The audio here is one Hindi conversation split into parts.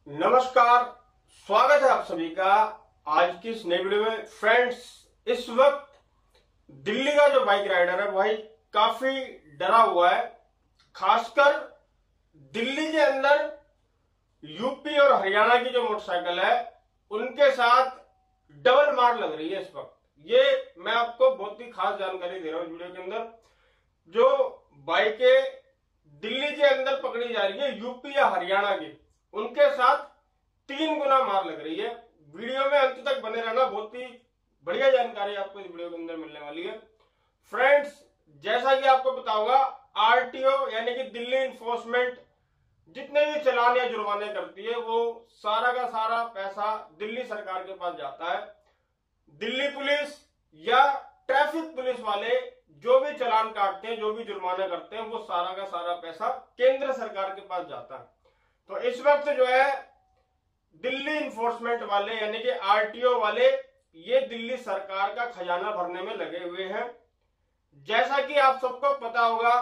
नमस्कार। स्वागत है आप सभी का आज की इस नई वीडियो में। फ्रेंड्स, इस वक्त दिल्ली का जो बाइक राइडर है भाई काफी डरा हुआ है। खासकर दिल्ली के अंदर यूपी और हरियाणा की जो मोटरसाइकिल है उनके साथ डबल मार लग रही है इस वक्त। ये मैं आपको बहुत ही खास जानकारी दे रहा हूं वीडियो के अंदर। जो बाइकें दिल्ली के अंदर पकड़ी जा रही है यूपी या हरियाणा की, उनके साथ 3 गुना मार लग रही है। वीडियो में अंत तक बने रहना, बहुत ही बढ़िया जानकारी आपको इस वीडियो के अंदर मिलने वाली है। फ्रेंड्स, जैसा कि आपको पता होगा, आरटीओ यानी कि दिल्ली इन्फोर्समेंट जितने भी चालान या जुर्माने करती है वो सारा का सारा पैसा दिल्ली सरकार के पास जाता है। दिल्ली पुलिस या ट्रैफिक पुलिस वाले जो भी चालान काटते हैं, जो भी जुर्माना करते हैं, वो सारा का सारा पैसा केंद्र सरकार के पास जाता है। तो इस वक्त जो है दिल्ली इन्फोर्समेंट वाले यानी कि आरटीओ वाले ये दिल्ली सरकार का खजाना भरने में लगे हुए हैं। जैसा कि आप सबको पता होगा,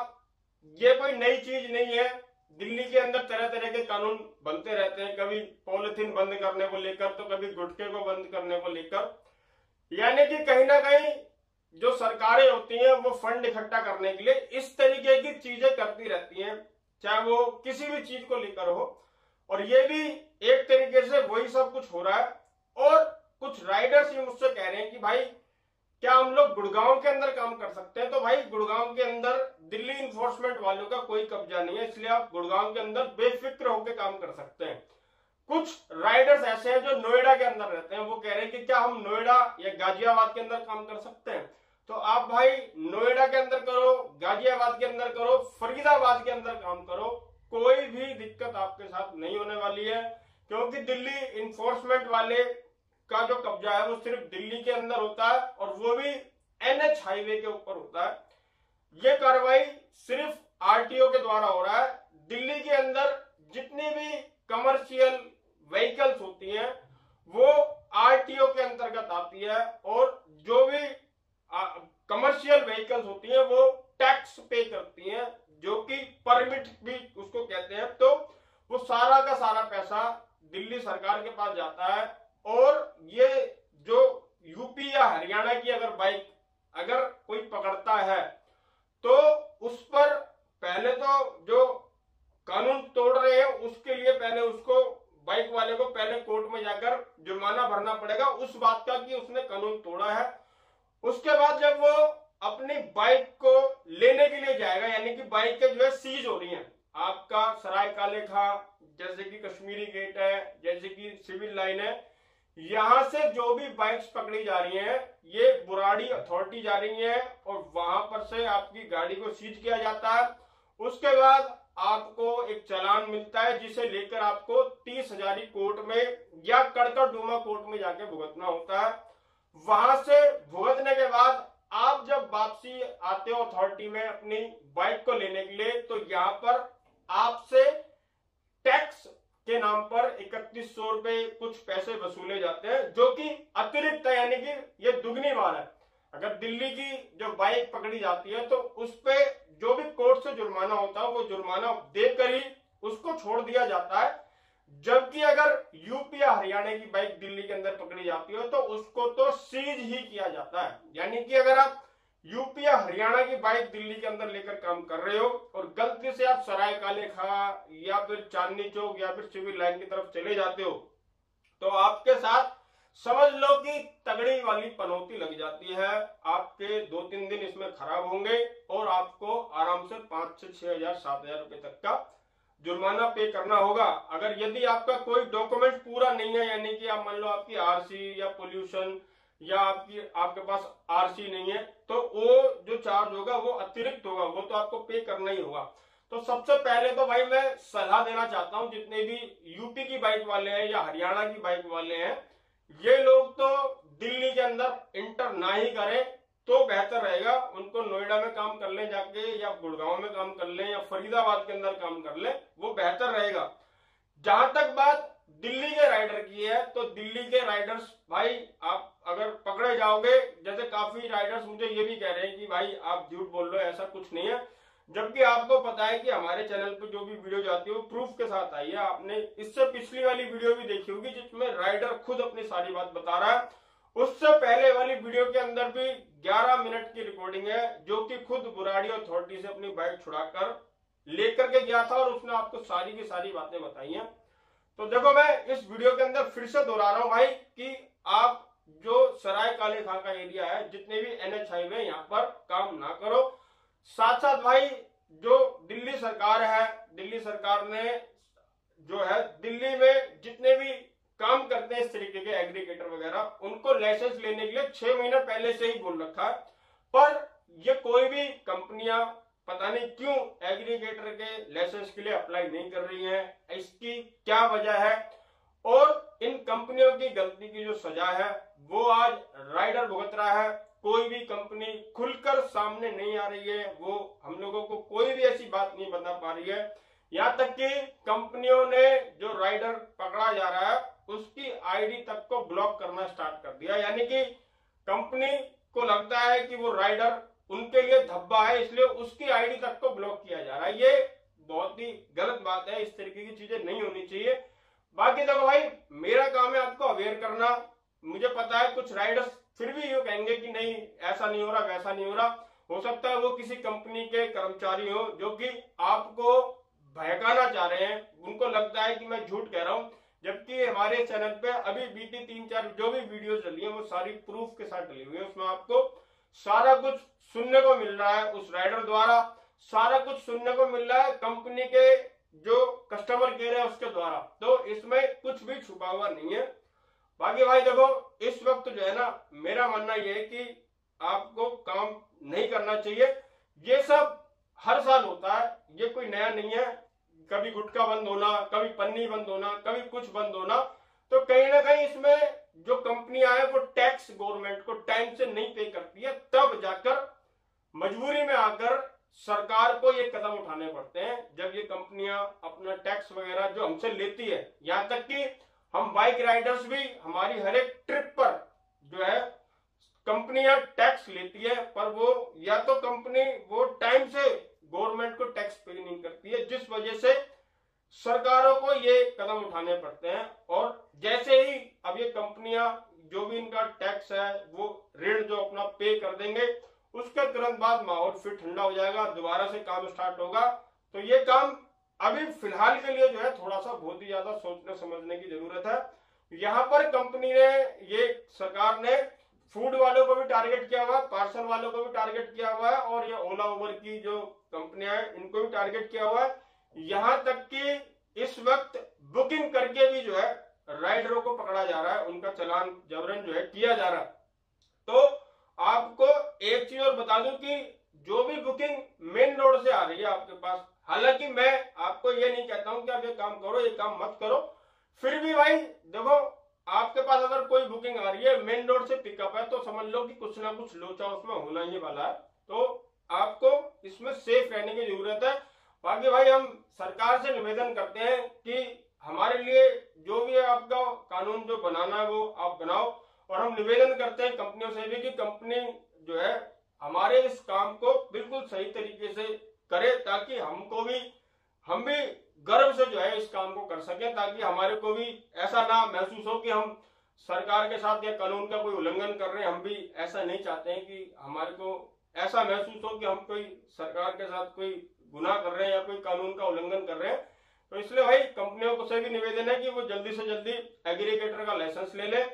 ये कोई नई चीज नहीं है। दिल्ली के अंदर तरह तरह के कानून बनते रहते हैं, कभी पॉलिथीन बंद करने को लेकर तो कभी गुटखे को बंद करने को लेकर। यानी कि कहीं ना कहीं जो सरकारें होती हैं वो फंड इकट्ठा करने के लिए इस तरीके की चीजें करती रहती हैं, चाहे वो किसी भी चीज को लेकर हो। और ये भी एक तरीके से वही सब कुछ हो रहा है। और कुछ राइडर्स ये मुझसे कह रहे हैं कि भाई क्या हम लोग गुड़गांव के अंदर काम कर सकते हैं? तो भाई गुड़गांव के अंदर दिल्ली इन्फोर्समेंट वालों का कोई कब्जा नहीं है, इसलिए आप गुड़गांव के अंदर बेफिक्र होकर काम कर सकते हैं। कुछ राइडर्स ऐसे हैं जो नोएडा के अंदर रहते हैं, वो कह रहे हैं कि क्या हम नोएडा या गाजियाबाद के अंदर काम कर सकते हैं? तो आप भाई नोएडा के अंदर करो, गाजियाबाद के अंदर करो, फरीदाबाद के अंदर काम करो, कोई भी दिक्कत आपके साथ नहीं होने वाली है। क्योंकि दिल्ली इन्फोर्समेंट वाले का जो कब्जा है वो सिर्फ दिल्ली के अंदर होता है और वो भी एनएच हाईवे के ऊपर होता है। ये कार्रवाई सिर्फ आरटीओ के द्वारा हो रहा है। दिल्ली के अंदर जितनी भी कमर्शियल व्हीकल्स होती हैं वो आरटीओ के अंतर्गत आती है, और जो भी कमर्शियल व्हीकल्स होती हैं वो टैक्स पे करती हैं, जो कि परमिट भी उसको कहते हैं। तो वो सारा का सारा पैसा दिल्ली सरकार के पास जाता है। और ये जो यूपी या हरियाणा की अगर बाइक अगर कोई पकड़ता है तो उस पर पहले तो जो कानून तोड़ रहे हैं उसके लिए पहले उसको बाइक वाले को पहले कोर्ट में जाकर जुर्माना भरना पड़ेगा उस बात का कि उसने कानून तोड़ा है। उसके बाद जब वो अपनी बाइक को लेने के लिए जाएगा, यानी कि बाइकें जो है सीज हो रही हैं, आपका सराय काले खा, जैसे कि कश्मीरी गेट है, जैसे कि सिविल लाइन है, यहां से जो भी बाइक्स पकड़ी जा रही हैं ये बुराड़ी अथॉरिटी जा रही है और वहां पर से आपकी गाड़ी को सीज किया जाता है। उसके बाद आपको एक चालान मिलता है जिसे लेकर आपको 30,000 कोर्ट में या कड़कड़डूमा कोर्ट में जाके भुगतना होता है। वहां से भुगतने के बाद आप जब वापसी आते हो अथॉरिटी में अपनी बाइक को लेने के लिए, तो यहाँ पर आपसे टैक्स के नाम पर 3100 रुपए कुछ पैसे वसूले जाते हैं, जो कि अतिरिक्त है, यानी कि ये दुगनी बार है। अगर दिल्ली की जो बाइक पकड़ी जाती है तो उस पे जो भी कोर्ट से जुर्माना होता है वो जुर्माना देकर ही उसको छोड़ दिया जाता है। जबकि अगर यूपी या हरियाणा की बाइक दिल्ली के अंदर पकड़ी जाती हो तो उसको तो सीज ही किया जाता है। यानी कि अगर आप यूपी या हरियाणा की बाइक दिल्ली के अंदर लेकर काम कर रहे हो और गलती से आप सराय काले खा या फिर चांदनी चौक या फिर सिविल लाइन की तरफ चले जाते हो तो आपके साथ समझ लो कि तगड़ी वाली पनौती लग जाती है। आपके 2-3 दिन इसमें खराब होंगे और आपको आराम से 5 से 6,000 7,000 रुपए तक का जुर्माना पे करना होगा। अगर यदि आपका कोई डॉक्यूमेंट पूरा नहीं है, यानी कि आप मान लो आपकी आरसी या पोल्यूशन या आपके पास आरसी नहीं है, तो वो जो चार्ज होगा वो अतिरिक्त होगा, वो तो आपको पे करना ही होगा। तो सबसे पहले तो भाई मैं सलाह देना चाहता हूं जितने भी यूपी की बाइक वाले हैं या हरियाणा की बाइक वाले हैं, ये लोग तो दिल्ली के अंदर इंटर ना ही करें तो बेहतर रहेगा। उनको नोएडा में काम कर लें जाके, या गुड़गांव में काम कर लें, या फरीदाबाद के अंदर काम कर लें, वो बेहतर रहेगा। जहां तक बात दिल्ली के राइडर की है तो दिल्ली के राइडर्स भाई आप अगर पकड़े जाओगे, जैसे काफी राइडर्स मुझे ये भी कह रहे हैं कि भाई आप झूठ बोल रहे हो, ऐसा कुछ नहीं है। जबकि आपको पता है कि हमारे चैनल पर जो भी वीडियो जाती है वो प्रूफ के साथ आई है। आपने इससे पिछली वाली वीडियो भी देखी होगी जिसमें राइडर खुद अपनी सारी बात बता रहा है। उससे पहले वाली वीडियो के अंदर भी 11 मिनट की रिकॉर्डिंग है जो कि खुद बुराड़ी अथॉरिटी से अपनी बाइक छुड़ाकर लेकर के गया था और उसने आपको सारी की सारी बातें बताई हैं। तो देखो, मैं इस वीडियो के अंदर फिर से दोहरा रहा हूं भाई कि आप जो सराय काले खां का एरिया है, जितने भी NH हाईवे यहाँ पर काम ना करो। साथ साथ भाई जो दिल्ली सरकार है, दिल्ली सरकार ने जो है दिल्ली में जितने भी काम करते हैं इस तरीके के एग्रीगेटर वगैरह, उनको लाइसेंस लेने के लिए 6 महीने पहले से ही बोल रखा है। पर ये कोई भी कंपनियां पता नहीं क्यों एग्रीगेटर के लाइसेंस के लिए अप्लाई नहीं कर रही हैं। इसकी क्या वजह है और इन कंपनियों की गलती की जो सजा है वो आज राइडर भुगत रहा है। कोई भी कंपनी खुलकर सामने नहीं आ रही है, वो हम लोगों को कोई भी ऐसी बात नहीं बता पा रही है। यहाँ तक कि कंपनियों ने जो राइडर पकड़ा जा रहा है उसकी आईडी तक को ब्लॉक करना स्टार्ट कर दिया। यानी कि कंपनी को लगता है कि वो राइडर उनके लिए धब्बा है, इसलिए उसकी आईडी तक को ब्लॉक किया जा रहा है। ये बहुत ही गलत बात है, इस तरीके की चीजें नहीं होनी चाहिए। बाकी देखो भाई, मेरा काम है आपको अवेयर करना। मुझे पता है कुछ राइडर्स फिर भी यूं कहेंगे कि नहीं ऐसा नहीं हो रहा, वैसा नहीं हो रहा। हो सकता है वो किसी कंपनी के कर्मचारी हो जो कि आपको बहकाना चाह रहे हैं, उनको लगता है कि मैं झूठ कह रहा हूं। जबकि हमारे चैनल पे अभी बीती 3-4 जो भी वीडियोस डली है वो सारी प्रूफ के साथ डली हुई है। उसमें आपको सारा कुछ सुनने को मिल रहा है, उस राइडर द्वारा सारा कुछ सुनने को मिल रहा है, कंपनी के जो कस्टमर केयर है उसके द्वारा। तो इसमें कुछ भी छुपा हुआ नहीं है। बाकी भाई देखो, इस वक्त जो है ना, मेरा मानना यह है कि आपको काम नहीं करना चाहिए। ये सब हर साल होता है, ये कोई नया नहीं है। कभी गुटखा बंद होना, कभी पन्नी बंद होना, कभी कुछ बंद होना। तो कहीं ना कहीं इसमें जो कंपनियां हैं वो टैक्स गवर्नमेंट को टाइम से नहीं पे करती है, तब जाकर मजबूरी में आकर सरकार को ये कदम उठाने पड़ते हैं। जब ये कंपनियां अपना टैक्स वगैरह जो हमसे लेती है, यहाँ तक कि हम बाइक राइडर्स भी हमारी हर एक ट्रिप पर जो है कंपनियां टैक्स लेती है, पर वो या तो कंपनी वो टाइम से गवर्नमेंट को टैक्स पे नहीं करती है, जिस वजह से सरकारों को ये कदम उठाने पड़ते हैं। और जैसे ही अब ये कंपनियां जो भी इनका टैक्स है वो ऋण जो अपना पे कर देंगे, उसके तुरंत बाद माहौल फिर ठंडा हो जाएगा, दोबारा से काम स्टार्ट होगा। तो ये काम अभी फिलहाल के लिए जो है थोड़ा सा बहुत ही ज्यादा सोचने समझने की जरूरत है। यहाँ पर कंपनी ने, ये सरकार ने फूड वालों को भी टारगेट किया हुआ है, पार्सल वालों को भी टारगेट किया हुआ है और ये ओला उबर की जो कंपनियां हैं इनको भी टारगेट किया हुआ है। यहां तक कि इस वक्त बुकिंग करके भी जो है राइडरों को पकड़ा जा रहा है, उनका चालान जबरन जो है किया जा रहा है। तो आपको एक चीज और बता दूं कि जो भी बुकिंग मेन रोड से आ रही है आपके पास, हालांकि मैं आपको ये नहीं कहता हूं कि आप ये काम करो, ये काम मत करो, फिर भी भाई देखो, आपके पास अगर कोई बुकिंग आ रही है मेन रोड से पिकअप है, तो समझ लो कि कुछ ना कुछ लोचा उसमें होना ही वाला है। तो आपको इसमें सेफ रहने की जरूरत है। बाकी भाई हम सरकार से निवेदन करते हैं कि हमारे लिए जो भी है आपका कानून जो बनाना है वो आप बनाओ। और हम निवेदन करते हैं कंपनियों से भी कि कंपनी जो है हमारे इस काम को बिल्कुल सही तरीके से करे, ताकि हम भी गर्व से जो है इस काम को कर सकें, ताकि हमारे को भी ऐसा ना महसूस हो कि हम सरकार के साथ या कानून का कोई उल्लंघन कर रहे हैं। हम भी ऐसा नहीं चाहते हैं कि हमारे को ऐसा महसूस हो कि हम कोई सरकार के साथ कोई गुनाह कर रहे हैं या कोई कानून का उल्लंघन कर रहे हैं। तो इसलिए भाई कंपनियों को से भी निवेदन है कि वो जल्दी से जल्दी एग्रीगेटर का लाइसेंस ले लें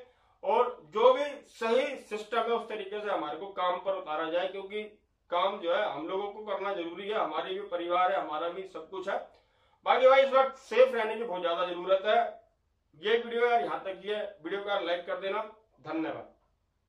और जो भी सही सिस्टम है उस तरीके से हमारे को काम पर उतारा जाए, क्योंकि काम जो है हम लोगों को करना जरूरी है, हमारी भी परिवार है, हमारा भी सब कुछ है। बाकी भाई इस वक्त सेफ रहने की बहुत ज्यादा जरूरत है। ये वीडियो यार यहाँ तक ही है, वीडियो को यार लाइक कर देना। धन्यवाद।